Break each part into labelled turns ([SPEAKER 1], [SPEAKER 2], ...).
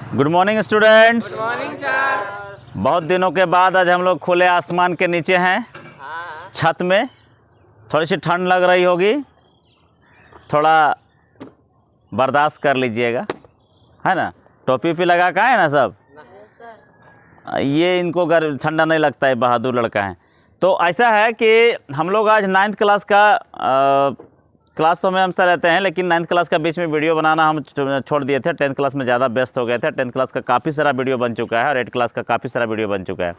[SPEAKER 1] Good morning students.
[SPEAKER 2] Good morning sir.
[SPEAKER 1] बहुत दिनों के बाद आज हम लोग खुले आसमान के नीचे हैं, छत में। थोड़ी सी ठंड लग रही होगी, थोड़ा बर्दाश्त कर लीजिएगा, है ना। टोपी भी लगा का है ना सब। ये इनको ठंडा नहीं लगता है, बहादुर लड़का है। तो ऐसा है कि हम लोग आज 9th क्लास का क्लास तो हमें हमसे रहते हैं, लेकिन 9th क्लास का बीच में वीडियो बनाना हम छोड़ दिए थे। 10th क्लास में ज़्यादा व्यस्त हो गए थे। 10th क्लास का काफ़ी सारा वीडियो बन चुका है और 8th क्लास का काफ़ी सारा वीडियो बन चुका है।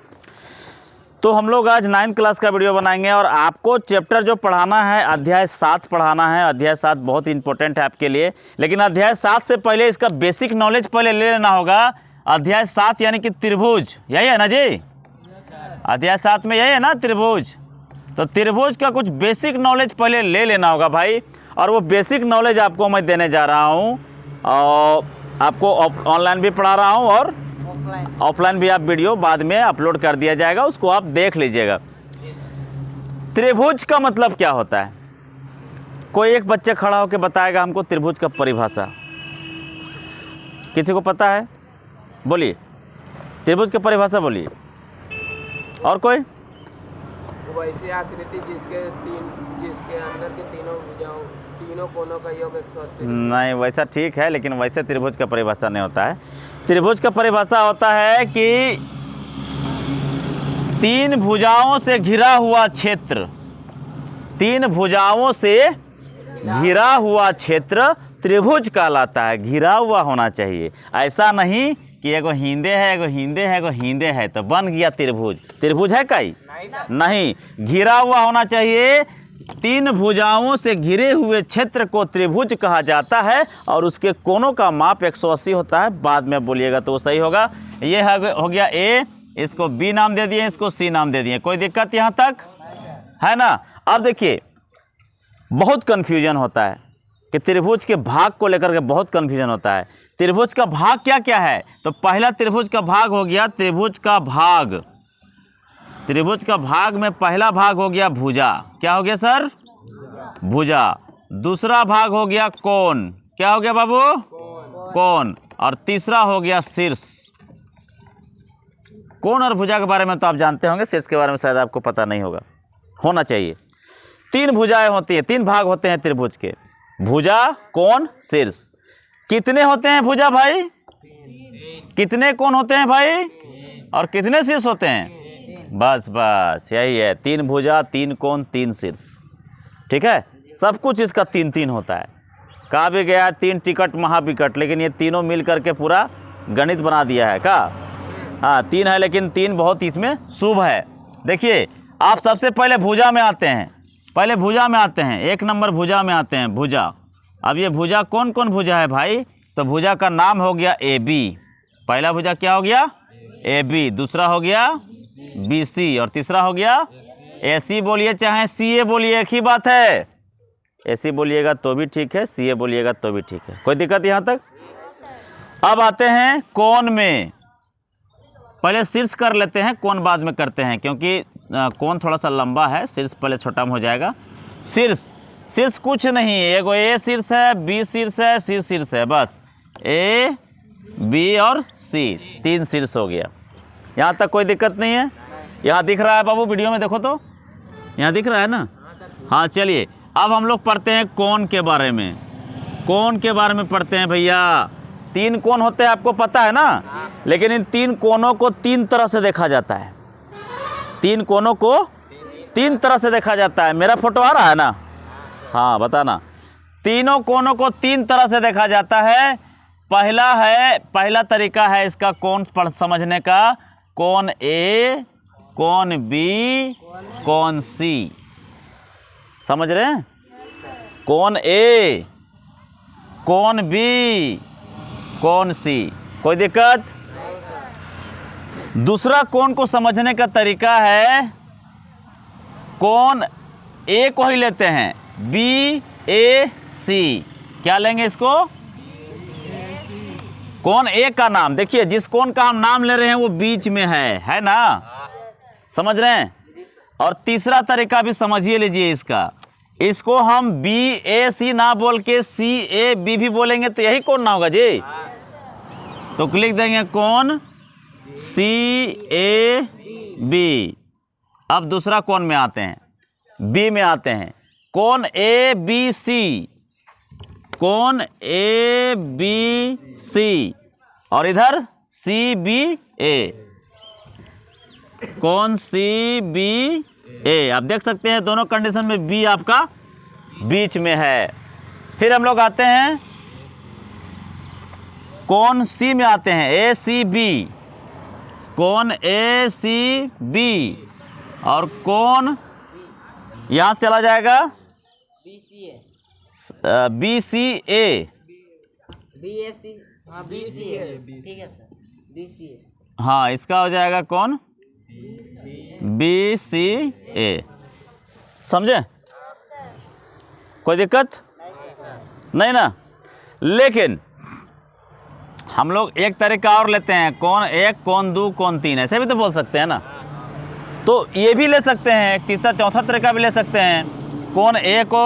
[SPEAKER 1] तो हम लोग आज 9th क्लास का वीडियो बनाएंगे और आपको चैप्टर जो पढ़ाना है अध्याय 7 पढ़ाना है। अध्याय 7 बहुत इंपॉर्टेंट है आपके लिए, लेकिन अध्याय 7 से पहले इसका बेसिक नॉलेज पहले ले लेना होगा। अध्याय 7 यानी कि त्रिभुज, यही है ना जी। अध्याय 7 में यही है ना, त्रिभुज। तो त्रिभुज का कुछ बेसिक नॉलेज पहले ले लेना होगा भाई। और वो बेसिक नॉलेज आपको मैं देने जा रहा हूँ, और आपको ऑनलाइन भी पढ़ा रहा हूँ और ऑफलाइन भी। आप वीडियो बाद में अपलोड कर दिया जाएगा, उसको आप देख लीजिएगा। त्रिभुज का मतलब क्या होता है? कोई एक बच्चे खड़ा होकर बताएगा हमको त्रिभुज का परिभाषा। किसी को पता है? बोलिए, त्रिभुज का परिभाषा बोलिए। और कोई?
[SPEAKER 2] वैसी आकृति जिसके अंदर के तीनों कोनों का योग 180।
[SPEAKER 1] नहीं, वैसा ठीक है, लेकिन वैसे त्रिभुज का परिभाषा नहीं होता है। त्रिभुज का परिभाषा होता है कि 3 भुजाओं से घिरा हुआ क्षेत्र, 3 भुजाओं से घिरा हुआ क्षेत्र त्रिभुज कहलाता है। घिरा हुआ होना चाहिए, ऐसा नहीं कि एगो हींदे है, एगो हींदे है, एगो हींदे है तो बन गया त्रिभुज। त्रिभुज है कई? नहीं, घिरा हुआ होना चाहिए। 3 भुजाओं से घिरे हुए क्षेत्र को त्रिभुज कहा जाता है और उसके कोनों का माप 180 होता है। बाद में बोलिएगा तो सही होगा। ये हो गया ए, इसको बी नाम दे दिए, इसको सी नाम दे दिए। कोई दिक्कत यहाँ तक है ना? अब देखिए, बहुत कन्फ्यूजन होता है कि त्रिभुज के भाग को लेकर के बहुत कन्फ्यूजन होता है। त्रिभुज का भाग क्या क्या है? तो पहला त्रिभुज का भाग हो गया त्रिभुज का भाग। त्रिभुज का भाग में पहला भाग हो गया भुजा। क्या हो गया सर? भुजा। दूसरा भाग हो गया कोण। क्या हो गया बाबू? कोण। और तीसरा हो गया शीर्ष। कोण और भुजा के बारे में तो आप जानते होंगे, शीर्ष के बारे में शायद आपको पता नहीं होगा, होना चाहिए। 3 भुजाएं होती हैं, 3 भाग होते हैं त्रिभुज के, भुजा, कोण, शीर्ष। कितने होते हैं भुजा भाई? कितने कोण होते हैं भाई? और कितने शीर्ष होते हैं? बस बस यही है, 3 भुजा, 3 कोण, 3 शीर्ष। ठीक है, सब कुछ इसका 3-3 होता है। कहा भी गया 3 टिकट महाविकट, लेकिन ये तीनों मिल करके पूरा गणित बना दिया है। का हाँ 3 है, लेकिन 3 बहुत इसमें शुभ है। देखिए, आप सबसे पहले भुजा में आते हैं, पहले भुजा में आते हैं, 1 नंबर भुजा में आते हैं, भुजा। अब ये भुजा कौन कौन भुजा है भाई? तो भुजा का नाम हो गया ए बी। पहला भुजा क्या हो गया? A B. दूसरा हो गया बी सी, और तीसरा हो गया ए सी। बोलिए चाहे सी ए बोलिए, एक ही बात है। ए सी बोलिएगा तो भी ठीक है, सी ए बोलिएगा तो भी ठीक है। कोई दिक्कत यहाँ तक? अब आते हैं कोण में। पहले शीर्ष कर लेते हैं, कोण बाद में करते हैं, क्योंकि कोण थोड़ा सा लंबा है, शीर्ष पहले छोटा में हो जाएगा। शीर्ष, शीर्ष कुछ नहीं है, एगो ए शीर्ष है, बी शीर्ष है, सी शीर्ष है। बस ए बी और सी, 3 शीर्ष हो गया। यहाँ तक कोई दिक्कत नहीं है? यहाँ दिख रहा है बाबू? वीडियो में देखो तो, यहाँ दिख रहा है ना? हाँ चलिए, अब हम लोग पढ़ते हैं कोण के बारे में। कोण के बारे में पढ़ते हैं भैया। 3 कोण होते हैं, आपको पता है ना, लेकिन इन 3 कोणों को 3 तरह से देखा जाता है। 3 कोणों को 3 तरह से देखा जाता है। मेरा फोटो आ रहा है ना? हाँ बताना। तीनों कोणों को 3 तरह से देखा जाता है। पहला तरीका है इसका कोण समझने का, कोण ए, कोण बी, कोण सी। समझ रहे हैं? कोण ए, कोण बी, कोण सी। कोई दिक्कत? दूसरा कोण को समझने का तरीका है, कोण ए को ही लेते हैं, बी ए सी। क्या लेंगे इसको? कोण ए का नाम, देखिए जिस कोण का हम नाम ले रहे हैं वो बीच में है ना? समझ रहे हैं? और तीसरा तरीका भी समझिए लीजिए इसका, इसको हम बी ए सी ना बोल के सी ए बी भी बोलेंगे तो यही कोण ना होगा जी। तो लिख देंगे कोण सी ए बी। अब दूसरा कोण में आते हैं, बी में आते हैं, कोण ए बी सी, कोण ए बी सी, और इधर सी बी ए, कोण सी बी ए। आप देख सकते हैं दोनों कंडीशन में बी आपका बीच में है। फिर हम लोग आते हैं कोण सी में आते हैं, ए सी बी, कोण ए सी बी, और कोण यहाँ से चला जाएगा बी सी ए, हाँ इसका हो जाएगा कौन बी सी ए। समझे? कोई दिक्कत नहीं ना? लेकिन हम लोग एक तरीका और लेते हैं, कौन एक, कौन दो, कौन तीन, ऐसे भी तो बोल सकते हैं ना। तो ये भी ले सकते हैं, तीसरा चौथा तरीका भी ले सकते हैं। कौन ए को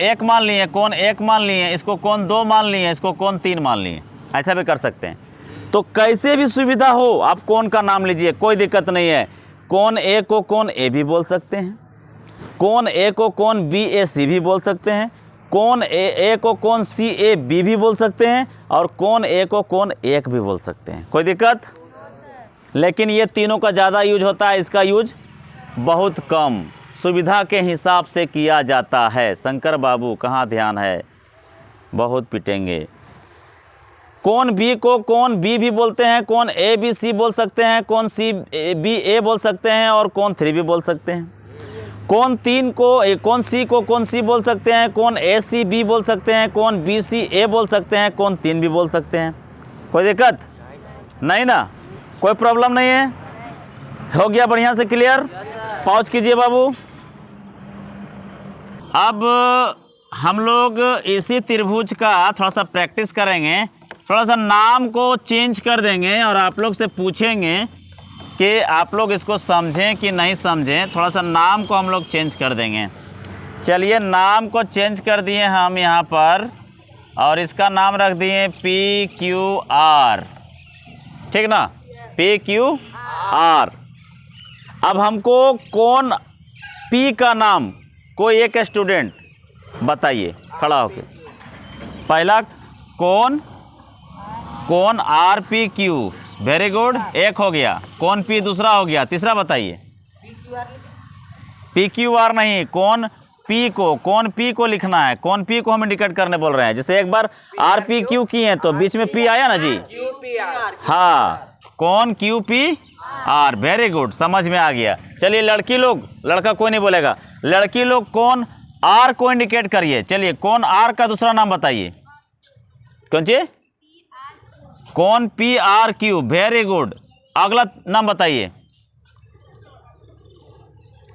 [SPEAKER 1] एक मान लिए, कौन एक मान लिए, इसको कौन दो मान लिए, इसको कौन तीन मान लिए, ऐसा भी कर सकते हैं। तो कैसे भी सुविधा हो आप कौन का नाम लीजिए, कोई दिक्कत नहीं है। कौन ए को कौन ए भी बोल सकते हैं, कौन ए को कौन बी ए सी भी बोल सकते हैं, कौन ए को कौन सी ए बी भी बोल सकते हैं, और कौन ए को कौन एक भी बोल सकते हैं। कोई दिक्कत? लेकिन ये तीनों का ज़्यादा यूज होता है, इसका यूज बहुत कम, सुविधा के हिसाब से किया जाता है। शंकर बाबू कहाँ ध्यान है, बहुत पिटेंगे। कौन बी को कौन बी भी बोलते हैं, कौन ए बी सी बोल सकते हैं, कौन सी बी ए बोल सकते हैं, और कौन थ्री भी बोल सकते हैं। कौन तीन को कौन सी को कौन सी बोल सकते हैं, कौन ए सी बी बोल सकते हैं, कौन बी सी ए बोल सकते हैं, कौन तीन भी बोल सकते हैं। कोई दिक्कत नहीं ना? कोई प्रॉब्लम नहीं है? हो गया बढ़िया से क्लियर? पॉज कीजिए बाबू। अब हम लोग इसी त्रिभुज का थोड़ा सा प्रैक्टिस करेंगे, थोड़ा सा नाम को चेंज कर देंगे और आप लोग से पूछेंगे कि आप लोग इसको समझें कि नहीं समझें। थोड़ा सा नाम को हम लोग चेंज कर देंगे। चलिए नाम को चेंज कर दिए हम यहाँ पर, और इसका नाम रख दिए पी क्यू आर, ठीक ना? P Q R. अब हमको कौन पी का नाम, कोई एक स्टूडेंट बताइए खड़ा होके। पहला कौन कौन R P Q, very good, एक हो गया। कौन पी दूसरा हो गया, तीसरा बताइए। पी क्यू आर नहीं, कौन पी को लिखना है। कौन पी को हम इंडिकेट करने बोल रहे हैं। जैसे एक बार आर पी क्यू किए तो बीच में पी आया ना जी, हाँ, कौन Q P R, very good, समझ में आ गया। चलिए लड़की लोग, लड़का कोई नहीं बोलेगा, लड़की लोग कौन आर को इंडिकेट करिए। चलिए कौन आर का दूसरा नाम बताइए। कौन सी? कौन P R Q, very good. अगला नाम बताइए।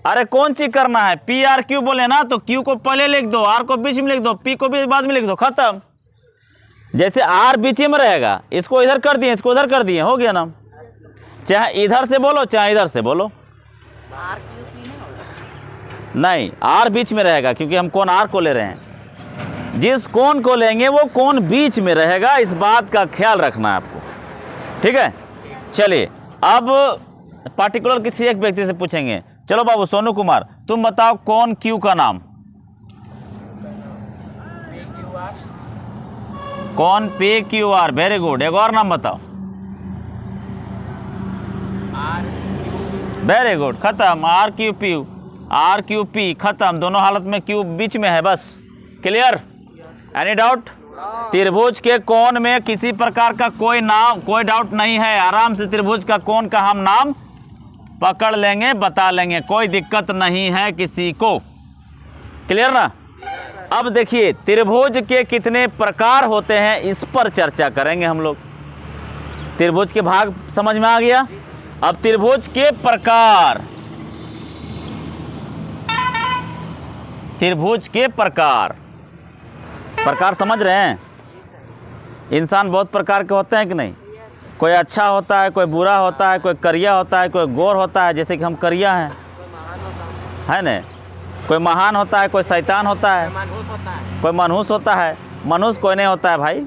[SPEAKER 1] अरे कौन सी करना है, पी आर क्यू बोले ना तो क्यू को पहले लिख दो, आर को बीच में लिख दो, पी को भी बाद में लिख दो, खत्म। जैसे आर बीच में रहेगा, इसको इधर कर दिए, इसको इधर कर दिए, हो गया नाम। चाहे इधर से बोलो चाहे इधर से बोलो, नहीं, आर बीच में रहेगा क्योंकि हम कौन आर को ले रहे हैं। जिस कौन को लेंगे वो कौन बीच में रहेगा, इस बात का ख्याल रखना है आपको, ठीक है? चलिए अब पार्टिकुलर किसी एक व्यक्ति से पूछेंगे। चलो बाबू सोनू कुमार, तुम बताओ कौन क्यू का नाम। कौन P Q R, very good. एक और नाम बताओ। वेरी गुड, खत्म। आर क्यू पी, खत्म। दोनों हालत में क्यू बीच में है, बस। क्लियर? Any doubt? त्रिभुज के कोण में किसी प्रकार का कोई डाउट नहीं है। आराम से त्रिभुज का कोण का हम नाम पकड़ लेंगे, बता लेंगे, कोई दिक्कत नहीं है किसी को। क्लियर ना? अब देखिए त्रिभुज के कितने प्रकार होते हैं, इस पर चर्चा करेंगे हम लोग। त्रिभुज के भाग समझ में आ गया। अब त्रिभुज के प्रकार, त्रिभुज के प्रकार समझ रहे हैं? इंसान बहुत प्रकार के होते हैं कि नहीं? कोई अच्छा होता है, कोई बुरा होता है, कोई करिया होता है, कोई गोर होता है, जैसे कि हम करिया हैं, है ना? कोई महान होता है, कोई शैतान होता है, कोई मनहूस होता है। मनहूस कोई नहीं होता है भाई,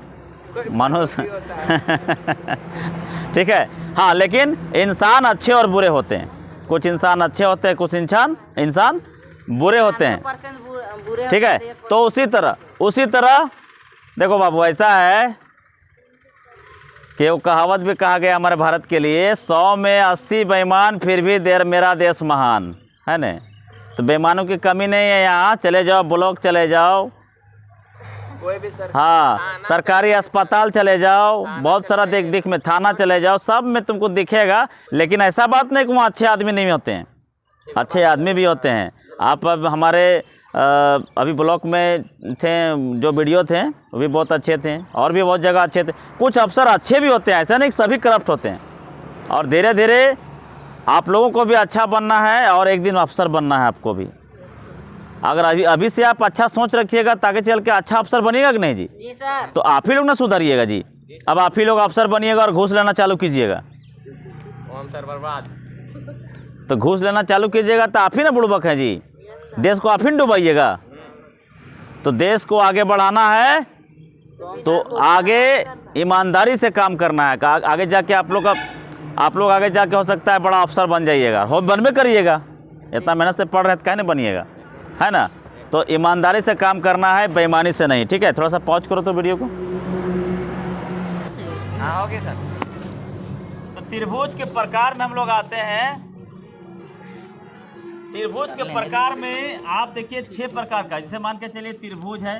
[SPEAKER 1] मनुष्य
[SPEAKER 2] भी होता है।
[SPEAKER 1] ठीक है। हाँ, लेकिन इंसान अच्छे और बुरे होते हैं। कुछ इंसान अच्छे होते हैं, कुछ इंसान बुरे होते हैं। ठीक है। तो उसी तरह देखो बाबू, ऐसा है कि वो कहावत भी कहा गया हमारे भारत के लिए, 100 में 80 बेईमान फिर भी मेरा देश महान, है ना। तो बेईमानों की कमी नहीं है यहाँ। चले जाओ, ब्लॉक चले जाओ,
[SPEAKER 2] कोई भी
[SPEAKER 1] हाँ, सरकारी अस्पताल चले जाओ, बहुत सारा दिख में थाना चले जाओ, सब में तुमको दिखेगा। लेकिन ऐसा बात नहीं कि वहाँ अच्छे आदमी नहीं होते हैं, अच्छे आदमी भी होते हैं। आप अब हमारे अभी ब्लॉक में थे, जो वीडियो थे वो भी बहुत अच्छे थे, और भी बहुत जगह अच्छे थे। कुछ अफसर अच्छे भी होते हैं, ऐसा नहीं कि सभी करप्ट होते हैं। और धीरे धीरे आप लोगों को भी अच्छा बनना है और एक दिन अफसर बनना है आपको भी। अगर अभी से आप अच्छा सोच रखिएगा, ताकि चल के अच्छा अफसर बनिएगा कि नहीं जी?
[SPEAKER 3] जी सर।
[SPEAKER 1] तो आप ही लोग ना सुधरिएगा जी। अब आप ही लोग अफसर बनिएगा और घूस लेना चालू कीजिएगा,
[SPEAKER 2] हम सर बर्बाद।
[SPEAKER 1] तो घूस लेना चालू कीजिएगा तो आप ही ना बुड़बक हैं जी। देश को आप ही डुबाइएगा। तो देश को आगे बढ़ाना है तो आगे ईमानदारी से काम करना है। आगे जाके आप लोग आगे जाके हो सकता है बड़ा अफसर बन जाइएगा, हो बनबे करिएगा। इतना मेहनत से पढ़ रहे तो काहे नहीं बनिएगा, है ना। तो ईमानदारी से काम करना है, बेईमानी से नहीं। ठीक है, थोड़ा सा पॉज करो तो वीडियो को।
[SPEAKER 2] हाँ ओके सर।
[SPEAKER 1] तो त्रिभुज के प्रकार में हम लोग आते हैं। त्रिभुज के प्रकार में आप देखिए 6 प्रकार का। जैसे मान के चलिए त्रिभुज है,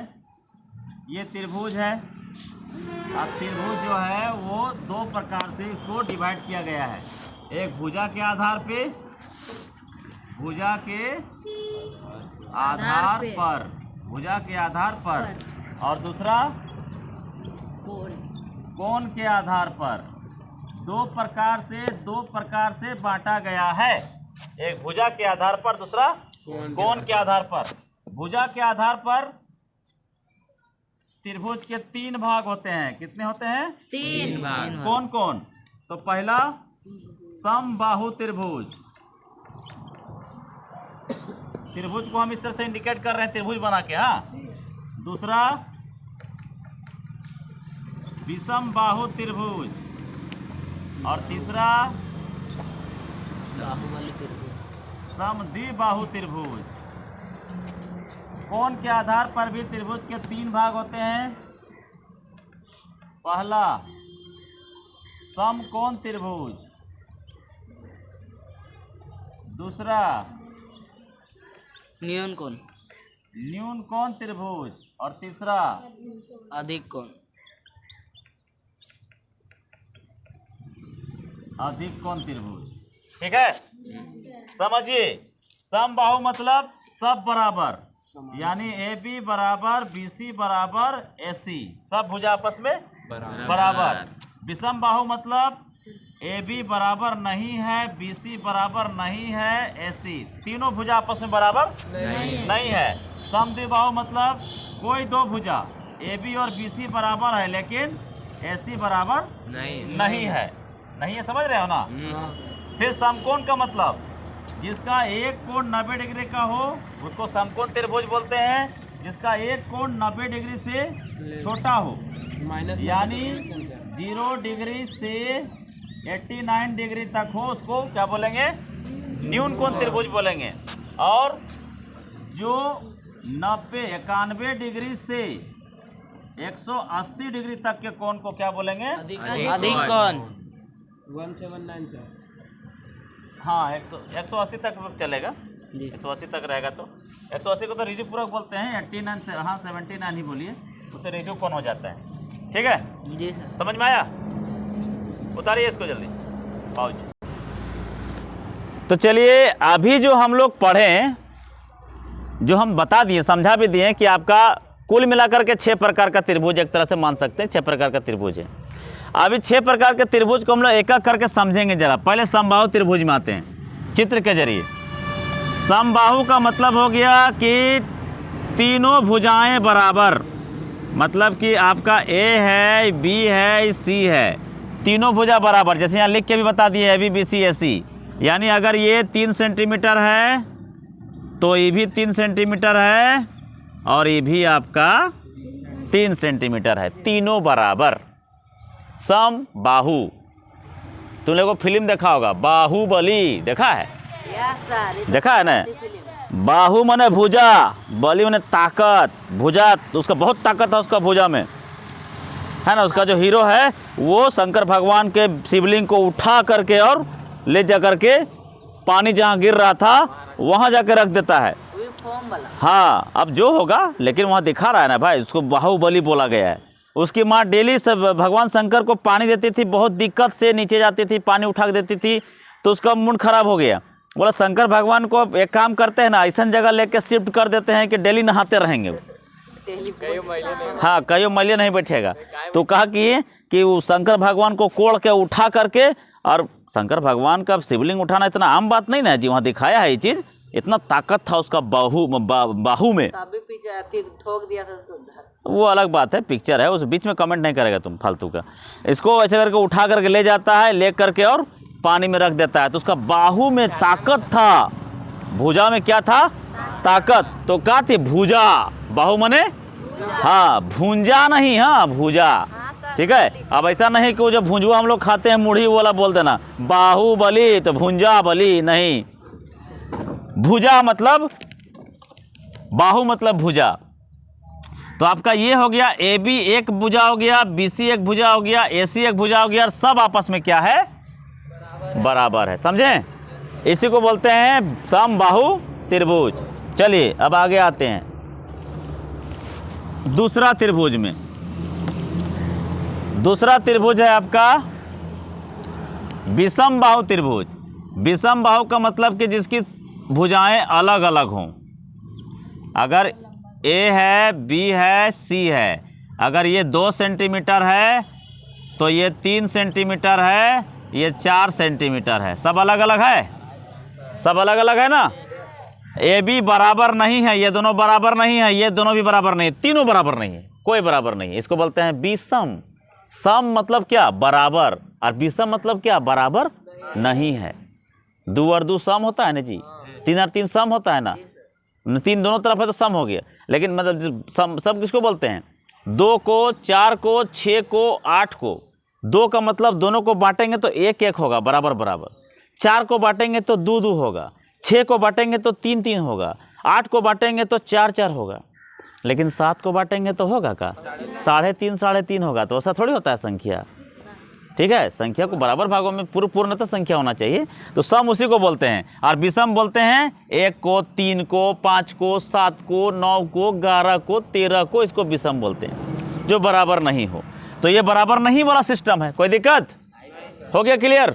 [SPEAKER 1] ये त्रिभुज है। अब त्रिभुज जो है वो 2 प्रकार से इसको डिवाइड किया गया है। एक भुजा के आधार पे, भुजा के आधार पर, भुजा के आधार पर, और दूसरा कोण के आधार पर। 2 प्रकार से बांटा गया है। एक भुजा के आधार पर, दूसरा कोण के आधार पर। भुजा के आधार पर त्रिभुज के 3 भाग होते हैं। कितने होते हैं?
[SPEAKER 3] 3 भाग।
[SPEAKER 1] कौन कौन? तो पहला समबाहु त्रिभुज। त्रिभुज को हम इस तरह से इंडिकेट कर रहे हैं, त्रिभुज बना के। हाँ, दूसरा विषम बाहु त्रिभुज, और तीसरा समद्विबाहु त्रिभुज। कोण के आधार पर भी त्रिभुज के 3 भाग होते हैं। पहला समकोण त्रिभुज, दूसरा
[SPEAKER 3] न्यून कोण,
[SPEAKER 1] न्यून कोण त्रिभुज, और तीसरा
[SPEAKER 3] अधिक कोण।
[SPEAKER 1] अधिक कोण त्रिभुज। ठीक है, समझिए। समबाहु मतलब सब बराबर, यानी AB बराबर BC बराबर AC, सब भुजा आपस में बराबर। विषम बाहु मतलब AB बराबर नहीं है, BC बराबर नहीं है, AC तीनों भुजा आपस में बराबर नहीं है। समद्विबाहु मतलब कोई 2 भुजा AB और BC बराबर है, लेकिन AC बराबर नहीं है। समझ रहे हो ना। फिर समकोण का मतलब जिसका एक कोण 90 डिग्री का हो उसको समकोण त्रिभुज बोलते हैं। जिसका एक कोण 90 डिग्री से छोटा हो, यानी 0 डिग्री से 89 डिग्री तक हो, उसको क्या बोलेंगे? न्यून कोण त्रिभुज बोलेंगे। और जो 91 डिग्री से 180 डिग्री तक के कोण को क्या बोलेंगे?
[SPEAKER 3] अधिक कोण।
[SPEAKER 2] 179 सर।
[SPEAKER 1] हाँ, 180 तक चलेगा, 180 तक रहेगा। तो 180 को तो रिजु पूरक बोलते हैं। 89 से, हाँ 79 ही बोलिए, तो रिजु कोण हो जाता है। ठीक है,
[SPEAKER 3] जी सर।
[SPEAKER 1] समझ में आया? उतारिए इसको जल्दी, पाउच। तो चलिए, अभी जो हम लोग पढ़ें, जो हम बता दिए, समझा भी दिए कि आपका कुल मिलाकर के 6 प्रकार का त्रिभुज एक तरह से मान सकते हैं, 6 प्रकार का त्रिभुज है। अभी 6 प्रकार के त्रिभुज को हम लोग एक एक करके समझेंगे जरा। पहले समबाहु त्रिभुज में आते हैं चित्र के जरिए। समबाहु का मतलब हो गया कि तीनों भुजाएं बराबर, मतलब कि आपका A है, B है, C है, तीनों भुजा बराबर। जैसे यहाँ लिख के भी बता दिए AB BC AC, यानी अगर ये 3 सेंटीमीटर है तो ये भी 3 सेंटीमीटर है, और ये भी आपका 3 सेंटीमीटर है, तीनों बराबर। सम बाहु, तुम लोगों को फिल्म देखा होगा बाहुबली, देखा है? देखा है ना? बाहु माने भुजा, बलि माने ताकत, भुजा उसका बहुत ताकत है उसका भुजा में, है ना। उसका जो हीरो है वो शंकर भगवान के शिवलिंग को उठा करके और ले जा करके पानी जहाँ गिर रहा था वहाँ जाके रख देता है। हाँ, अब जो होगा, लेकिन वहाँ दिखा रहा है ना भाई, उसको बाहुबली बोला गया है। उसकी माँ डेली सब भगवान शंकर को पानी देती थी, बहुत दिक्कत से नीचे जाती थी, पानी उठा के देती थी, तो उसका मूड खराब हो गया। बोला शंकर भगवान को एक काम करते हैं ना, ऐसा जगह लेके शिफ्ट कर देते हैं कि डेली नहाते रहेंगे। हाँ, कई महीने नहीं बैठेगा। तो कहा कि वो शंकर भगवान को कोड़ के उठा करके, और शंकर भगवान का शिवलिंग उठाना इतना आम बात नहीं ना जी, वहाँ दिखाया है ये चीज़, इतना ताकत था उसका बाहू में।
[SPEAKER 3] ठोक दिया था उसको,
[SPEAKER 1] वो अलग बात है, पिक्चर है, उस बीच में कमेंट नहीं करेगा तुम फालतू का। इसको ऐसे करके उठा करके ले जाता है, ले करके और पानी में रख देता है। तो उसका बाहू में ताकत था, भुजा में क्या था? ताकत। तो क्या थी? भुजा। बाहू मने हाँ, भुंजा नहीं, हाँ भुजा, ठीक है। अब ऐसा नहीं कि वो जो भुंजुआ हम लोग खाते हैं मुढ़ी वाला बोल देना बाहुबली, तो भुंजा बली नहीं, भुजा मतलब बाहू मतलब भुजा। तो आपका ये हो गया ए बी एक भुजा हो गया, बी सी एक भुजा हो गया, ए सी एक भुजा हो गया, और सब आपस में क्या है? बराबर है, समझे? इसी को बोलते हैं समबाहु त्रिभुज। चलिए अब आगे आते हैं दूसरा त्रिभुज में। दूसरा त्रिभुज है आपका विषम बाहु त्रिभुज। विषम बाहु का मतलब कि जिसकी भुजाएं अलग अलग हों। अगर ए है, बी है, सी है, अगर ये 2 सेंटीमीटर है तो ये 3 सेंटीमीटर है, ये 4 सेंटीमीटर है, सब अलग अलग है, सब अलग अलग है ना। ए बी बराबर नहीं है, ये दोनों बराबर नहीं है, ये दोनों भी बराबर नहीं है, तीनों बराबर नहीं है, कोई बराबर नहीं है। इसको बोलते हैं विषम। सम मतलब क्या? बराबर, और विषम मतलब क्या? बराबर नहीं है। 2 और 2 सम होता है ना जी, 3 और 3 सम होता है ना, 3 दोनों तरफ है तो सम हो गया। लेकिन मतलब सम किसको बोलते हैं? 2 को, 4 को, 6 को, 8 को। 2 का मतलब दोनों को बांटेंगे तो 1 1 होगा, बराबर बराबर। 4 को बांटेंगे तो 2 2 होगा, 6 को बांटेंगे तो 3 3 होगा, 8 को बांटेंगे तो 4 4 होगा। लेकिन 7 को बांटेंगे तो होगा का 3.5 3.5 होगा। तो ऐसा थोड़ी होता है संख्या, ठीक है। संख्या को बराबर भागों में पूर्णतः संख्या होना चाहिए। तो सम उसी को बोलते हैं। और विषम बोलते हैं 1 को, 3 को, 5 को, 7 को, 9 को, 11 को, 13 को, इसको विषम बोलते हैं, जो बराबर नहीं हो। तो ये बराबर नहीं वाला सिस्टम है। कोई दिक्कत हो गया? क्लियर?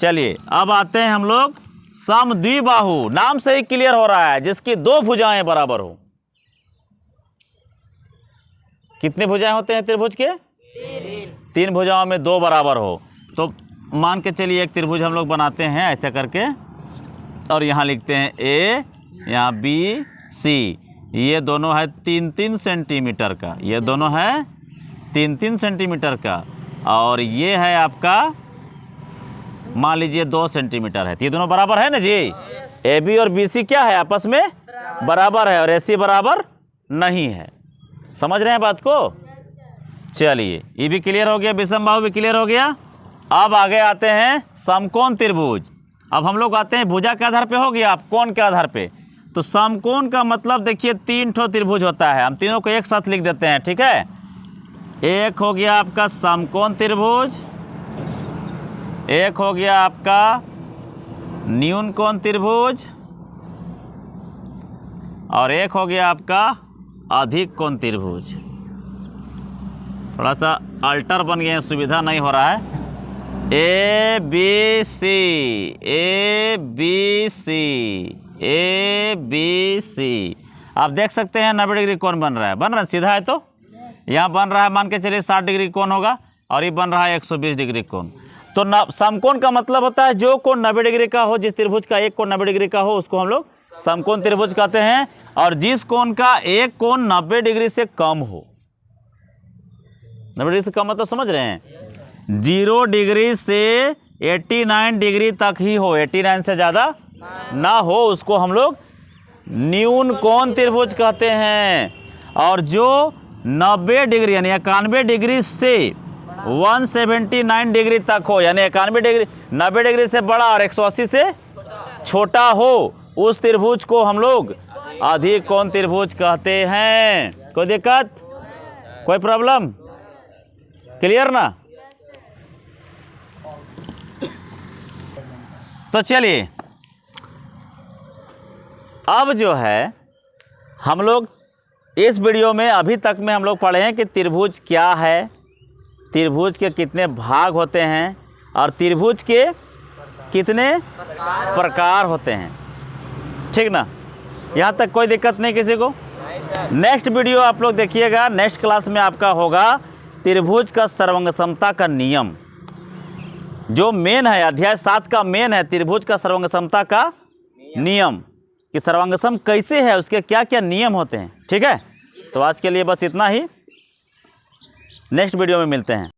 [SPEAKER 1] चलिए अब आते हैं हम लोग सम द्विबाहु। नाम से ही क्लियर हो रहा है, जिसकी 2 भुजाएं बराबर हो। कितनी भुजाएं होते हैं त्रिभुज के? 3 भुजाओं में 2 बराबर हो। तो मान के चलिए एक त्रिभुज हम लोग बनाते हैं ऐसे करके, और यहाँ लिखते हैं ए, यहाँ बी सी। ये दोनों है 3-3 सेंटीमीटर का, ये दोनों है 3-3 सेंटीमीटर का, और ये है आपका मान लीजिए 2 सेंटीमीटर है। तो ये दोनों बराबर है ना जी। ए बी और बी सी क्या है? आपस में बराबर है, और ए सी बराबर नहीं है। समझ रहे हैं बात को? चलिए ये भी क्लियर हो गया, विषम बाहु भी क्लियर हो गया। अब आगे आते हैं समकोण त्रिभुज। अब हम लोग आते हैं भुजा के आधार पे हो गया, आप कोण के आधार पे। तो समकोण का मतलब देखिए 3 ठो त्रिभुज होता है, हम तीनों को एक साथ लिख देते हैं, ठीक है। एक हो गया आपका समकोण त्रिभुज, एक हो गया आपका न्यून कोण त्रिभुज, और एक हो गया आपका अधिक कोण त्रिभुज। थोड़ा सा अल्टर बन गए, सुविधा नहीं हो रहा है। A B C, A B C, A B C. आप देख सकते हैं 90 डिग्री कोण बन रहा है, बन रहा है सीधा है। तो यहाँ बन रहा है, मान के चलिए 60 डिग्री कोण होगा, और ये बन रहा है 120 डिग्री कोण। तो समकोण का मतलब होता है जो कोण 90 डिग्री का हो, जिस त्रिभुज का एक कोण 90 डिग्री का हो उसको हम लोग समकोण त्रिभुज कहते हैं। और जिस कोण का एक कोण 90 डिग्री से कम हो, 90 डिग्री से कम मतलब समझ रहे हैं, 0 डिग्री से 89 डिग्री तक ही हो, 89 से ज़्यादा ना हो, उसको हम लोग न्यून कोण त्रिभुज कहते हैं। और जो 90 डिग्री यानी 91 डिग्री से 179 डिग्री तक हो, यानी 91 डिग्री 90 डिग्री से बड़ा और 180 से छोटा हो, उस त्रिभुज को हम लोग अधिक कोण त्रिभुज कहते हैं। कोई दिक्कत, कोई प्रॉब्लम, क्लियर ना? तो चलिए अब जो है हम लोग इस वीडियो में अभी तक में हम लोग पढ़े हैं कि त्रिभुज क्या है, त्रिभुज के कितने भाग होते हैं और त्रिभुज के कितने प्रकार होते हैं। ठीक ना? यहाँ तक कोई दिक्कत नहीं किसी को? नेक्स्ट वीडियो आप लोग देखिएगा, नेक्स्ट क्लास में आपका होगा त्रिभुज का सर्वांग समता का नियम, जो मेन है, अध्याय 7 का मेन है त्रिभुज का सर्वांग समता का नियम, कि सर्वांग सम कैसे है, उसके क्या क्या नियम होते हैं। ठीक है, तो आज के लिए बस इतना ही, नेक्स्ट वीडियो में मिलते हैं।